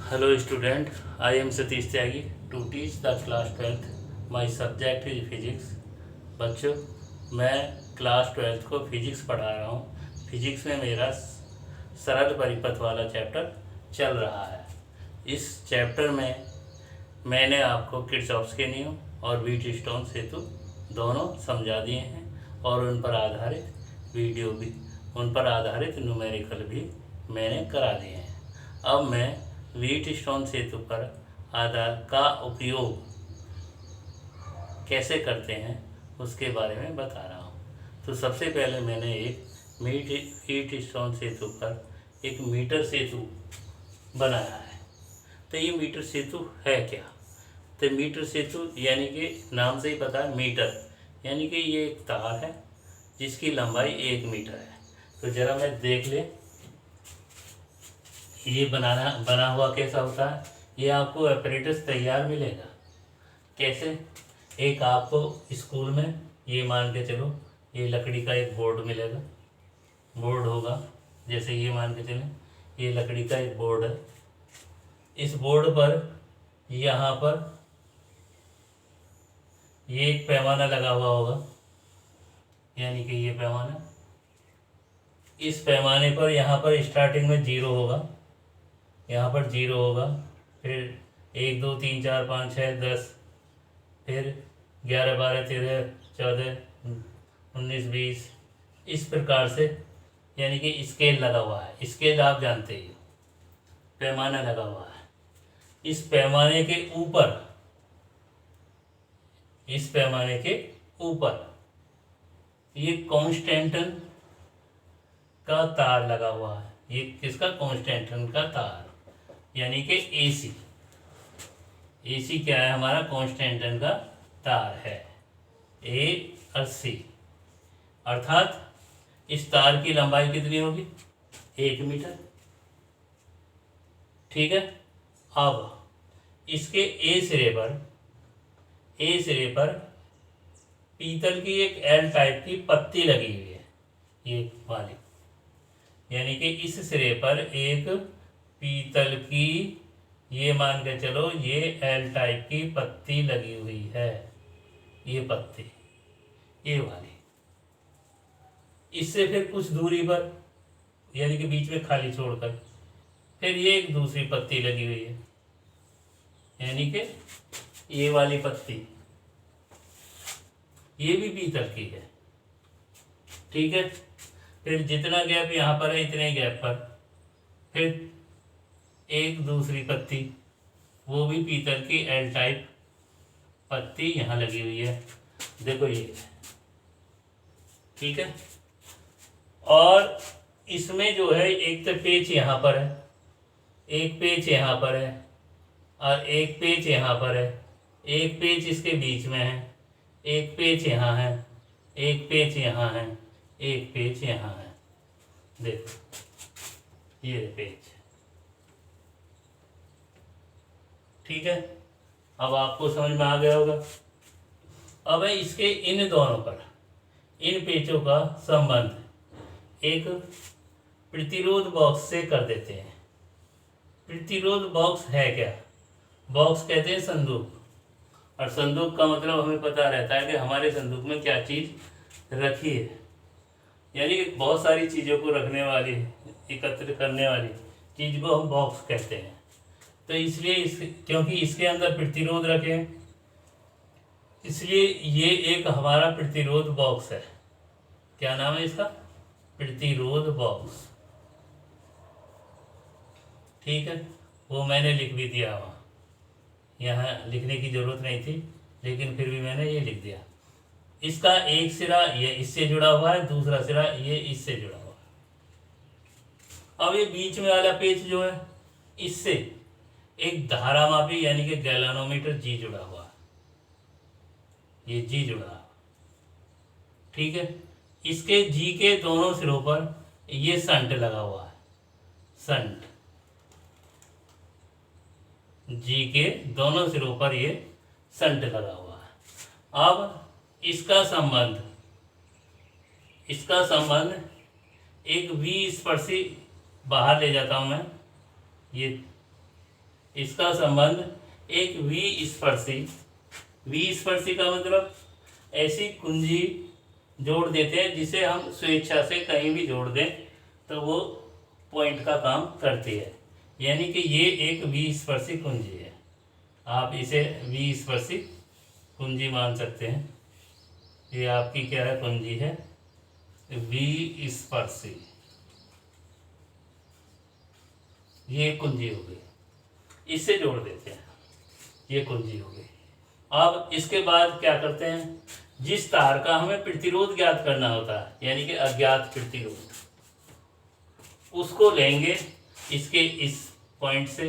Hello student, I am Satish Tyagi to teach the class 12th. My subject is physics. बच्चों, मैं class 12th को physics पढ़ा रहा हूँ। फिजिक्स में मेरा सरल परिपथ वाला चैप्टर चल रहा है। इस चैप्टर में मैंने आपको किरचॉफ्स के नियम और व्हीटस्टोन सेतु दोनों समझा दिए हैं और उन पर आधारित वीडियो भी, उन पर आधारित न्यूमेरिकल भी मैंने करा दिए हैं। अब मैं व्हीटस्टोन सेतु पर आधार का उपयोग कैसे करते हैं उसके बारे में बता रहा हूँ। तो सबसे पहले मैंने एक व्हीटस्टोन सेतु पर एक मीटर सेतु बनाया है। तो ये मीटर सेतु है क्या? तो मीटर सेतु यानी कि नाम से ही पता है, मीटर यानी कि ये एक तार है जिसकी लंबाई 1 मीटर है। तो ज़रा मैं देख लें ये बना हुआ कैसा होता है। ये आपको apparatus तैयार मिलेगा। कैसे? एक आपको स्कूल में ये मान के चलो, ये लकड़ी का एक बोर्ड मिलेगा, बोर्ड होगा। जैसे ये मान के चलें ये लकड़ी का एक बोर्ड है। इस बोर्ड पर यहाँ पर ये एक पैमाना लगा हुआ होगा, यानी कि ये पैमाना, इस पैमाने पर यहाँ पर स्टार्टिंग में 0 होगा, यहाँ पर 0 होगा, फिर 1 2 3 4 5 6 10, फिर 11 12 13 14 19 20, इस प्रकार से, यानी कि स्केल लगा हुआ है। स्केल आप जानते ही हो, पैमाना लगा हुआ है। इस पैमाने के ऊपर, इस पैमाने के ऊपर ये कॉन्स्टेंटन का तार लगा हुआ है। ये किसका? कॉन्स्टेंटन का तार, यानी कि AC। AC क्या है? हमारा कॉन्स्टेंटन का तार है, A और C। अर्थात इस तार की लंबाई कितनी होगी? 1 मीटर। ठीक है। अब इसके A सिरे पर पीतल की एक L टाइप की पत्ती लगी हुई है, ये वाली, यानी कि इस सिरे पर एक पीतल की, ये मान के चलो, ये L टाइप की पत्ती लगी हुई है। ये पत्ती, ये वाली। इससे फिर कुछ दूरी पर, यानी कि बीच में खाली छोड़कर, फिर ये एक दूसरी पत्ती लगी हुई है, यानी कि ये वाली पत्ती, ये भी पीतल की है। ठीक है। फिर जितना गैप यहाँ पर है इतने गैप पर फिर एक दूसरी पत्ती, वो भी पीतल की L टाइप पत्ती यहाँ लगी हुई है। देखो ये, ठीक है। और इसमें जो है एक तो पेच यहाँ पर है, एक पेच यहाँ पर है, और एक पेच यहाँ पर है, एक पेच इसके बीच में है, एक पेच यहाँ है, एक पेच यहाँ है, एक पेच यहाँ है। देखो ये पेच, ठीक है। अब आपको समझ में आ गया होगा। अब इसके इन दोनों पर, इन पेचों का संबंध एक प्रतिरोध बॉक्स से कर देते हैं। प्रतिरोध बॉक्स है क्या? बॉक्स कहते हैं संदूक, और संदूक का मतलब हमें पता रहता है कि हमारे संदूक में क्या चीज़ रखी है, यानी कि बहुत सारी चीज़ों को रखने वाली, एकत्र करने वाली चीज़ को हम बॉक्स कहते हैं। तो इसलिए क्योंकि इसके अंदर प्रतिरोध रखे हैं, इसलिए ये एक हमारा प्रतिरोध बॉक्स है। क्या नाम है इसका? प्रतिरोध बॉक्स। ठीक है। वो मैंने लिख भी दिया वहाँ, यहाँ लिखने की जरूरत नहीं थी, लेकिन फिर भी मैंने ये लिख दिया। इसका एक सिरा ये इससे जुड़ा हुआ है, दूसरा सिरा ये इससे जुड़ा हुआ है। अब ये बीच में वाला पेच जो है, इससे एक धारामापी यानी कि गैल्वेनोमीटर G जुड़ा हुआ है, ये G जुड़ा हुआ। ठीक है। इसके G के दोनों सिरों पर ये संट लगा हुआ है, संट G के दोनों सिरों पर ये संट लगा हुआ है। अब इसका संबंध एक V स्पर्शी बाहर ले जाता हूं मैं, ये इसका संबंध एक वी स्पर्शी का मतलब ऐसी कुंजी जोड़ देते हैं जिसे हम स्वेच्छा से कहीं भी जोड़ दें तो वो पॉइंट का काम करती है, यानी कि ये एक वी स्पर्शी कुंजी है। आप इसे वी स्पर्शी कुंजी मान सकते हैं। ये आपकी क्या है, कुंजी है वी स्पर्शी, ये कुंजी हो गई, इससे जोड़ देते हैं, ये कुंजी हो गई। अब इसके बाद क्या करते हैं, जिस तार का हमें प्रतिरोध ज्ञात करना होता है यानी कि अज्ञात प्रतिरोध, उसको लेंगे इसके इस पॉइंट से,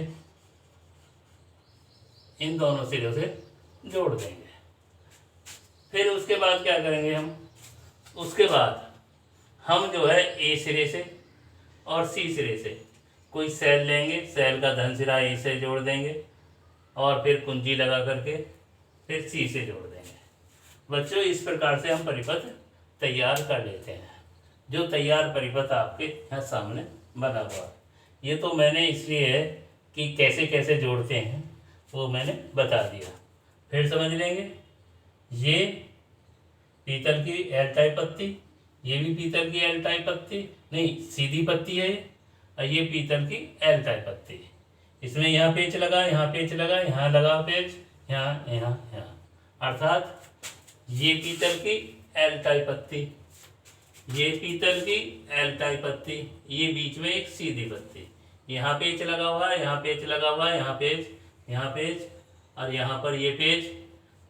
इन दोनों सिरों से जोड़ देंगे। फिर उसके बाद क्या करेंगे हम, उसके बाद हम जो है ए सिरे से और सी सिरे से कोई सेल लेंगे, सेल का धन सिरा ए से जोड़ देंगे और फिर कुंजी लगा करके फिर सी से जोड़ देंगे। बच्चों, इस प्रकार से हम परिपथ तैयार कर लेते हैं। जो तैयार परिपथ आपके यहाँ सामने बना हुआ है, ये तो मैंने इसलिए है कि कैसे कैसे जोड़ते हैं वो मैंने बता दिया। फिर समझ लेंगे, ये पीतल की एल टाइप पत्ती, ये भी पीतल की एल टाइप पत्ती, नहीं सीधी पत्ती है, और ये पीतल की एल टाइप पत्ती। इसमें यहाँ पेच लगा, यहाँ पेच लगा, यहाँ लगा पेच, यहाँ यहाँ यहाँ, अर्थात ये पीतल की एल टाइप पत्ती, ये पीतल की एल टाइप पत्ती, ये बीच में एक सीधी पत्ती, यहाँ पेच लगा हुआ है, यहाँ पेच लगा हुआ है, यहाँ पेच और यहाँ पर ये पेच,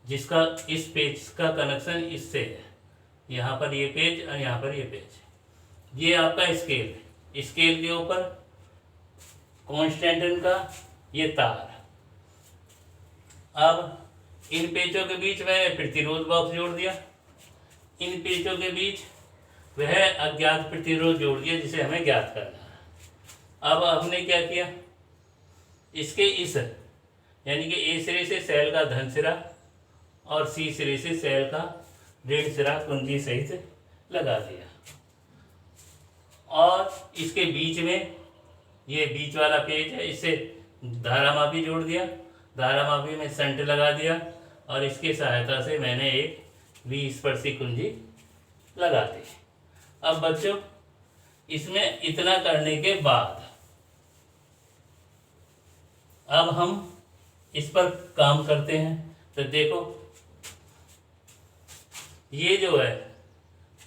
जिसका इस पेच का कनेक्शन इससे है, यहाँ पर ये पेच और यहाँ पर ये पेच। ये आपका स्केल, स्केल के ऊपर कांस्टेंटिन का ये तार। अब इन पेचों के बीच मैंने प्रतिरोध बॉक्स जोड़ दिया, इन पेचों के बीच वह अज्ञात प्रतिरोध जोड़ दिया जिसे हमें ज्ञात करना है। अब हमने क्या किया, इसके इस यानी कि ए सिरे से सेल का धन सिरा और सी सिरे से सेल का ऋण सिरा कुंजी सहित लगा दिया, और इसके बीच में ये बीच वाला पेज है, इससे धारामापी जोड़ दिया, धारामापी में संट लगा दिया और इसकी सहायता से मैंने एक वी स्पर्शी कुंजी लगा दी। अब बच्चों, इसमें इतना करने के बाद अब हम इस पर काम करते हैं। तो देखो, ये जो है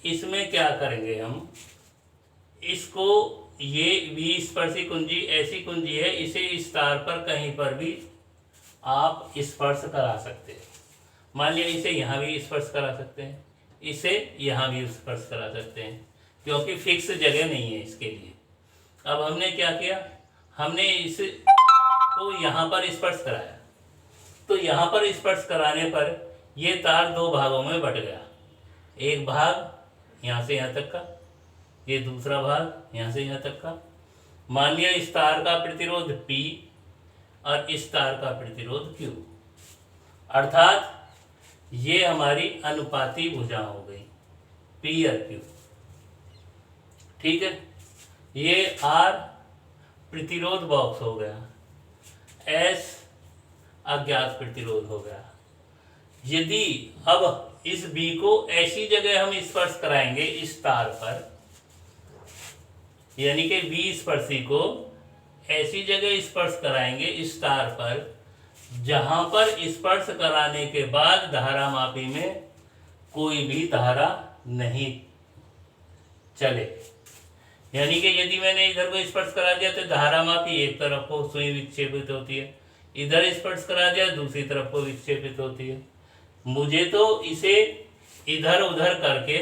इसमें क्या करेंगे हम, इसको ये वी स्पर्शी कुंजी ऐसी कुंजी है, इसे इस तार पर कहीं पर भी आप स्पर्श करा सकते हैं। मान लिया इसे यहाँ भी स्पर्श करा सकते हैं, इसे यहाँ भी स्पर्श करा सकते हैं, क्योंकि फिक्स जगह नहीं है इसके लिए। अब हमने क्या किया, हमने इसको यहाँ पर स्पर्श कराया, तो यहाँ पर स्पर्श कराने पर ये तार दो भागों में बट गया, एक भाग यहाँ से यहाँ तक का, ये दूसरा भाग यहाँ से यहाँ तक का। मान लिया इस तार का प्रतिरोध P और इस तार का प्रतिरोध Q, अर्थात ये हमारी अनुपाती भुजा हो गई P और Q, ठीक है। ये R प्रतिरोध बॉक्स हो गया, S अज्ञात प्रतिरोध हो गया। यदि अब इस B को ऐसी जगह हम स्पर्श कराएंगे इस तार पर, यानी कि V स्पर्शी को ऐसी जगह स्पर्श कराएंगे इस तार पर जहां पर स्पर्श कराने के बाद धारामापी में कोई भी धारा नहीं चले। यानी कि यदि मैंने इधर को स्पर्श करा दिया तो धारामापी एक तरफ को सुई विक्षेपित होती है, इधर स्पर्श करा दिया दूसरी तरफ को विक्षेपित होती है। मुझे तो इसे इधर उधर करके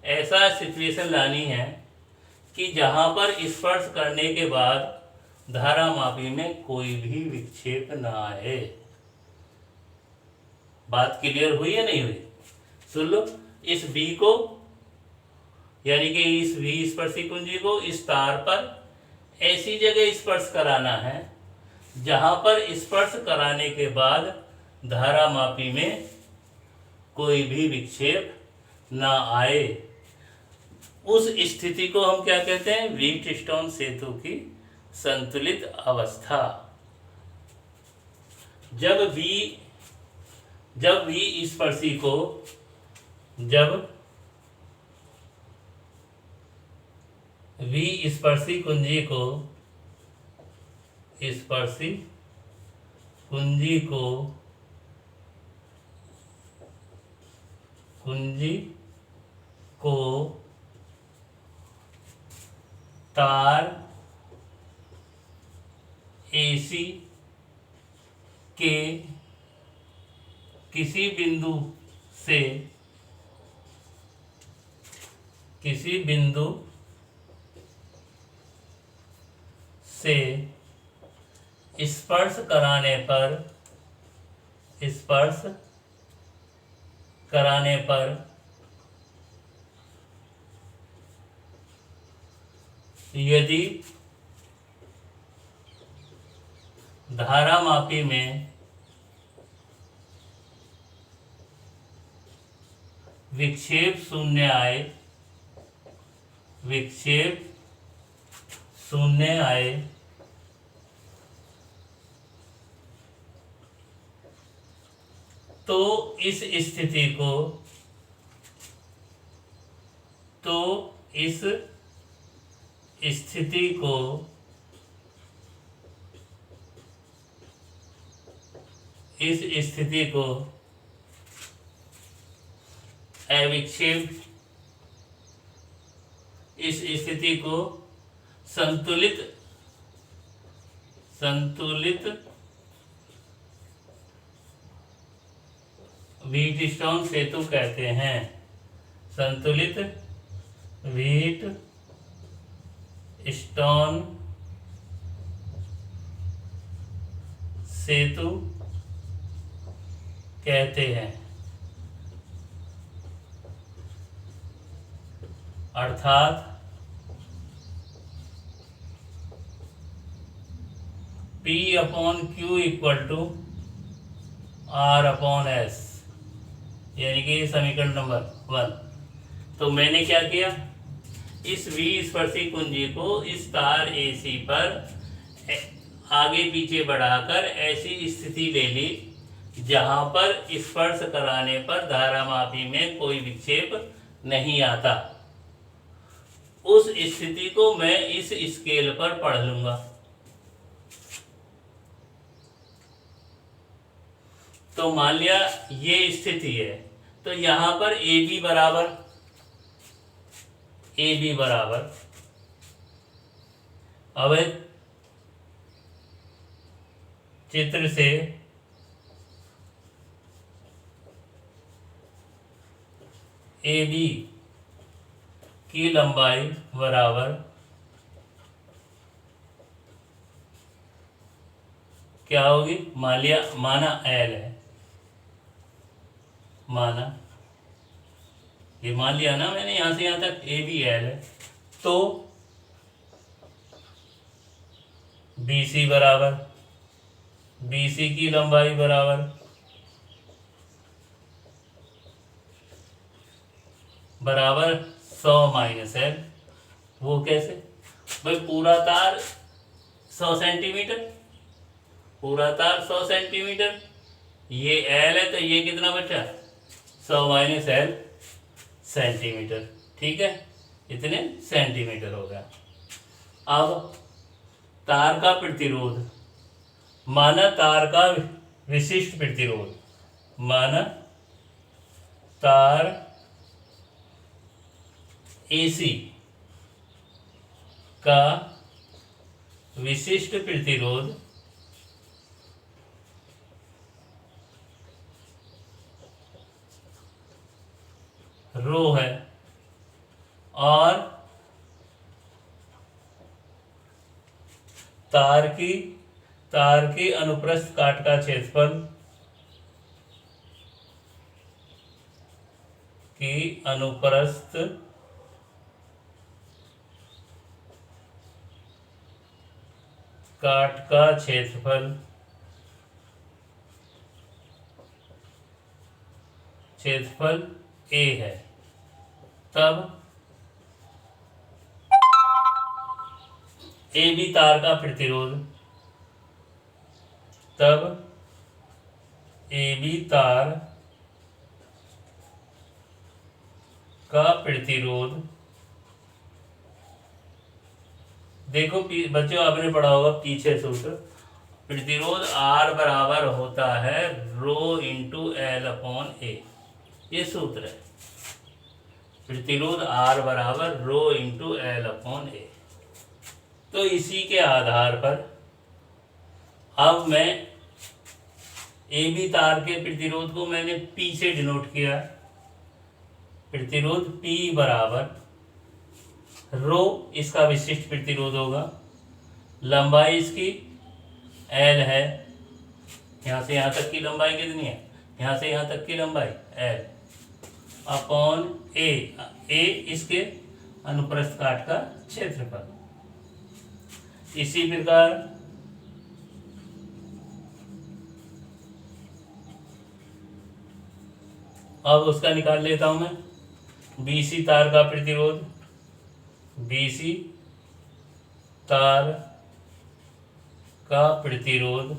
ऐसा सिचुएशन लानी है कि जहां पर स्पर्श करने के बाद धारामापी में कोई भी विक्षेप ना आए। बात क्लियर हुई या नहीं हुई? सुन लो, इस B को यानी कि इस V स्पर्शी कुंजी को इस तार पर ऐसी जगह स्पर्श कराना है जहां पर स्पर्श कराने के बाद धारामापी में कोई भी विक्षेप ना आए। उस स्थिति को हम क्या कहते हैं? व्हीटस्टोन सेतु की संतुलित अवस्था। जब V स्पर्शी को जब V स्पर्शी कुंजी को तार AC के किसी बिंदु से स्पर्श कराने पर यदि धारामापी में विक्षेप शून्य आए तो इस स्थिति को अविक्षेप इस स्थिति को संतुलित व्हीटस्टोन सेतु कहते हैं। संतुलित व्हीटस्टोन सेतु कहते हैं। अर्थात P/Q = R/S, यानी कि समीकरण नंबर 1। तो मैंने क्या किया, इस V स्पर्शी कुंजी को इस तार AC पर आगे पीछे बढ़ाकर ऐसी स्थिति ले ली जहां पर स्पर्श कराने पर धारामापी में कोई विक्षेप नहीं आता। उस स्थिति को मैं इस स्केल पर पढ़ लूंगा। तो मान लिया ये स्थिति है, तो यहां पर AB बराबर अब चित्र से AB की लंबाई बराबर क्या होगी, माना L है, ये मान लिया ना मैंने, यहां से यहां तक AB L है। तो BC की लंबाई बराबर बराबर 100 - L। वो कैसे भाई, पूरा तार 100 सेंटीमीटर, ये L है तो ये कितना बचा, 100 - L सेंटीमीटर। ठीक है, इतने सेंटीमीटर हो गया। अब तार का प्रतिरोध, माना तार का विशिष्ट प्रतिरोध, माना तार AC का विशिष्ट प्रतिरोध रो है और तार की अनुप्रस्थ काट का क्षेत्रफल क्षेत्रफल A है। तब AB तार का प्रतिरोध, तब AB तार का प्रतिरोध, देखो बच्चों आपने पढ़ा होगा पीछे सूत्र, प्रतिरोध R बराबर होता है रो इंटू एल अपॉन ए, ये सूत्र है। प्रतिरोध R बराबर रो इंटू एल अपॉन ए। तो इसी के आधार पर अब मैं AB तार के प्रतिरोध को मैंने P से डिनोट किया। प्रतिरोध P बराबर रो इसका विशिष्ट प्रतिरोध होगा, लंबाई इसकी L है, यहाँ से यहाँ तक की लंबाई कितनी है, यहाँ से यहाँ तक की लंबाई L अपॉन A, A इसके अनुप्रस्थ काट का क्षेत्रफल। इसी प्रकार अब उसका निकाल लेता हूं मैं, BC तार का प्रतिरोध, BC तार का प्रतिरोध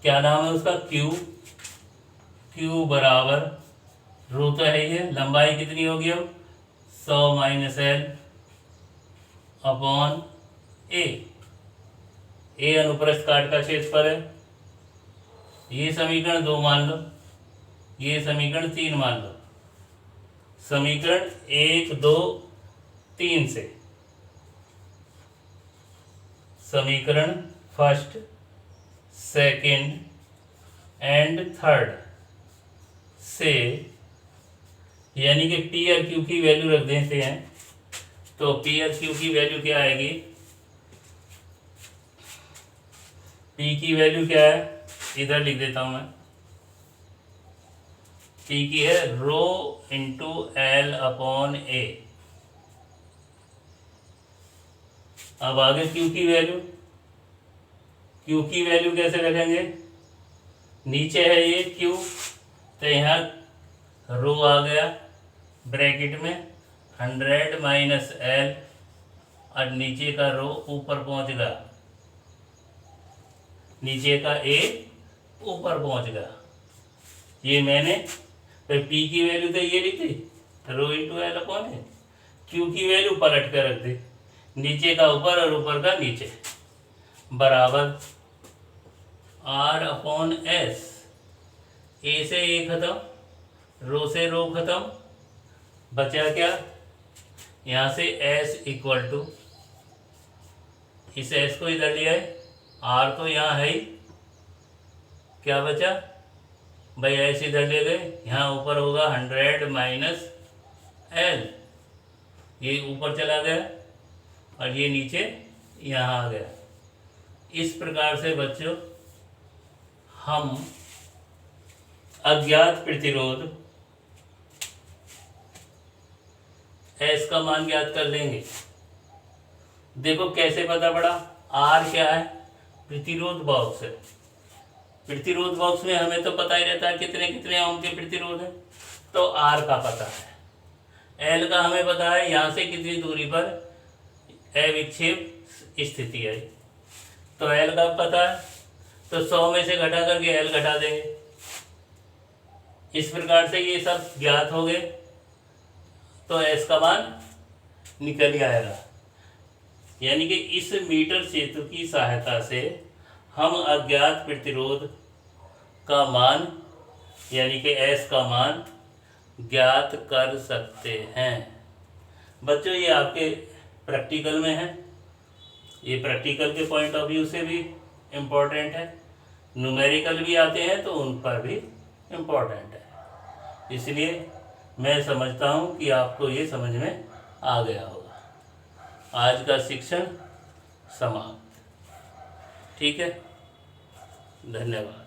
क्या नाम है उसका, Q बराबर रो तो है ये, लंबाई कितनी होगी अब 100 माइनस L अपॉन A अनुप्रस्थ काट का क्षेत्रफल है। ये समीकरण 2 मान लो, ये समीकरण 3 मान लो। समीकरण 1 2 3 से, समीकरण फर्स्ट सेकंड एंड थर्ड से, यानी कि P और Q की वैल्यू रख देते हैं। तो P और Q की वैल्यू क्या आएगी, P की वैल्यू क्या है, इधर लिख देता हूं मैं, P की है रो इंटू एल अपॉन ए। अब आगे Q की वैल्यू, Q की वैल्यू कैसे रखेंगे, नीचे है ये Q, तो यहाँ रो आ गया ब्रैकेट में 100 माइनस L, और नीचे का रो ऊपर पहुंच गया, नीचे का A ऊपर पहुंच गया। ये मैंने फिर P की वैल्यू तो ये लिखी रो इंटू एल अपॉन है, Q की वैल्यू पलट कर रख दी, नीचे का ऊपर और ऊपर का नीचे, बराबर R अपॉन S, A से A खत्म, रो से रो खत्म, बचा क्या, यहाँ से S इक्वल टू, इस S को इधर लिया है, R तो यहाँ है ही, क्या बचा भाई, S इधर ले गए, यहाँ ऊपर होगा 100 माइनस L, ये ऊपर चला गया और ये नीचे यहाँ आ गया। इस प्रकार से बच्चों हम अज्ञात प्रतिरोध S का मान ज्ञात कर लेंगे। देखो कैसे पता पड़ा, R क्या है, प्रतिरोध बॉक्स है, प्रतिरोध बॉक्स में हमें तो पता ही रहता है कितने कितने ओम के प्रतिरोध है, तो R का पता है, L का हमें पता है यहाँ से कितनी दूरी पर अविक्षेप स्थिति है, तो L का पता है, तो 100 में से घटा करके L घटा देंगे। इस प्रकार से ये सब ज्ञात हो गए, तो S का मान निकल ही आएगा। यानी कि इस मीटर सेतु की सहायता से हम अज्ञात प्रतिरोध का मान यानी कि S का मान ज्ञात कर सकते हैं। बच्चों ये आपके प्रैक्टिकल में है, ये प्रैक्टिकल के पॉइंट ऑफ व्यू से भी इम्पोर्टेंट है, न्यूमेरिकल भी आते हैं तो उन पर भी इम्पोर्टेंट है। इसलिए मैं समझता हूँ कि आपको ये समझ में आ गया होगा। आज का शिक्षण समाप्त। ठीक है, धन्यवाद।